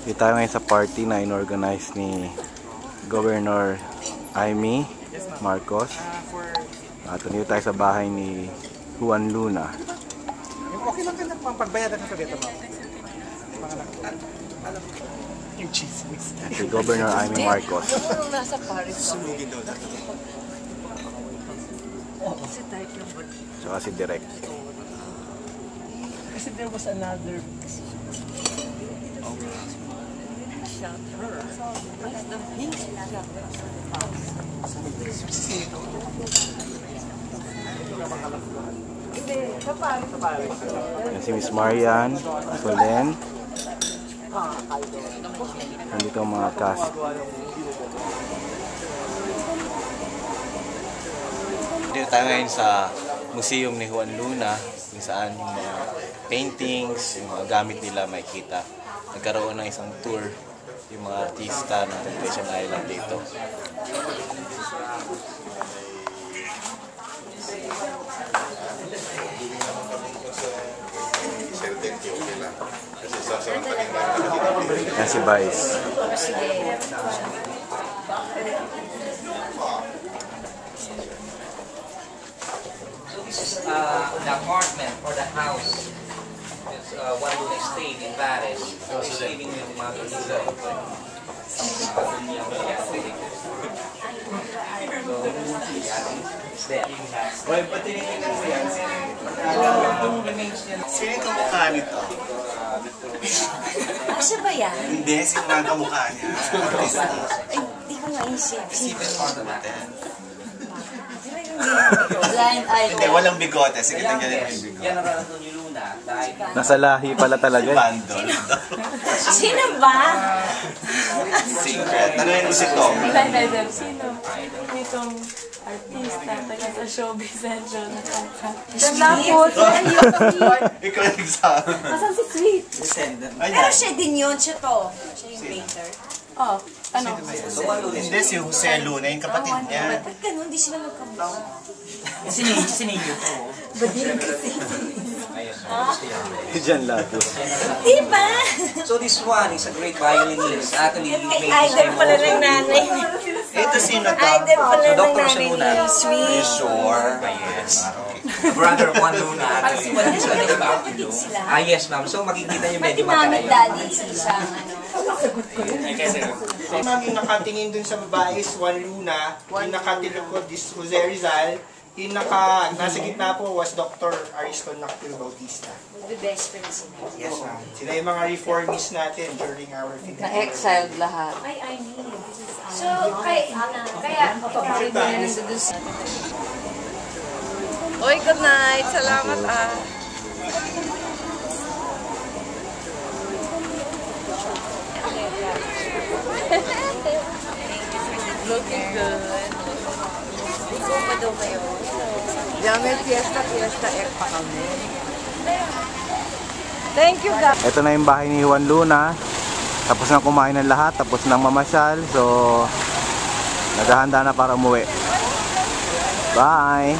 Dito tayo ngayon sa party na inorganize ni Governor Amy Marcos. At nandito tayo sa bahay ni Juan Luna. Okay lang ka pang pagbayaran ng kabeta mo. Yung chismis. Si Governor Amy Marcos. Nasa Paris. Sumugin daw na. Si type yung word. Saka si Direk. Kasi there was another... Yan si Miss Marian, Solen. Nandito ang mga cast. Dito tayo ngayon sa museum ni Juan Luna, kung saan yung mga paintings, yung mga gamit nila makikita. Nagkaroon ng isang tour yung mga artista ng Temptation Island dito. Yan si Vice. The apartment or the house is one who stayed in Paris. So he's living with Mother Lisa. It's there. Sino yung kamukha nito? Siya ba yan? Hindi, sino nga kamukha niya? Ay, di ko maisip. Stephen Ornamental. Blind eye. Hindi, walang bigote. Sige, tanggalin mo yung bigote. Yan ang rason ni Luna dahil Nasa lahi pala talaga. Bandol. Sino ba? Secret. Tanungin mo si Tom. Blind item. Sino? Itong artista, taga sa showbiz central na kanta. Diyan lang po, Ikaw yung exam. Asan si Sweet? Pero siya din yun. Siya to. Siya yung painter. Oh, ano? Hindi, si Jose Luna, yung kapatid niya. Ba't ganun? Di sila magkamukha. Sininyo po. Diyan lago. Di ba? So this one is a great violinist. Actually, he Kay made his idol name pala also. ng nanay. Ito sino to? Idol pala So, ng Dr. nanay Luna. ni Sweet. Sure. Yes. Brother Juan Luna. Actually, what is the about you? Kapatid sila. Yes, ma'am. So makikita niyo Pati medyo mami magkaiba. daddy isang ano. Ma'am, yung nakatingin dun sa babae is Juan Luna, yung nakatilikod is Jose Rizal, yung nasa gitna po was Dr. Ariston Nactil Bautista. The best friends sila. Yes, ma'am. Sila yung mga reformists natin during our Philippine War. Na-exiled lahat. Ay, I need. So, kaya papaparin mo na nandun sa... Oy, good night. Salamat ah. Looking good. Ikaw pa daw kayo. Diyan may fiesta egg pa kami. Thank you, guys. Ito na yung bahay ni Juan Luna. Tapos na kumain ng lahat, tapos nang mamasyal. So, naghahanda na para umuwi. Bye!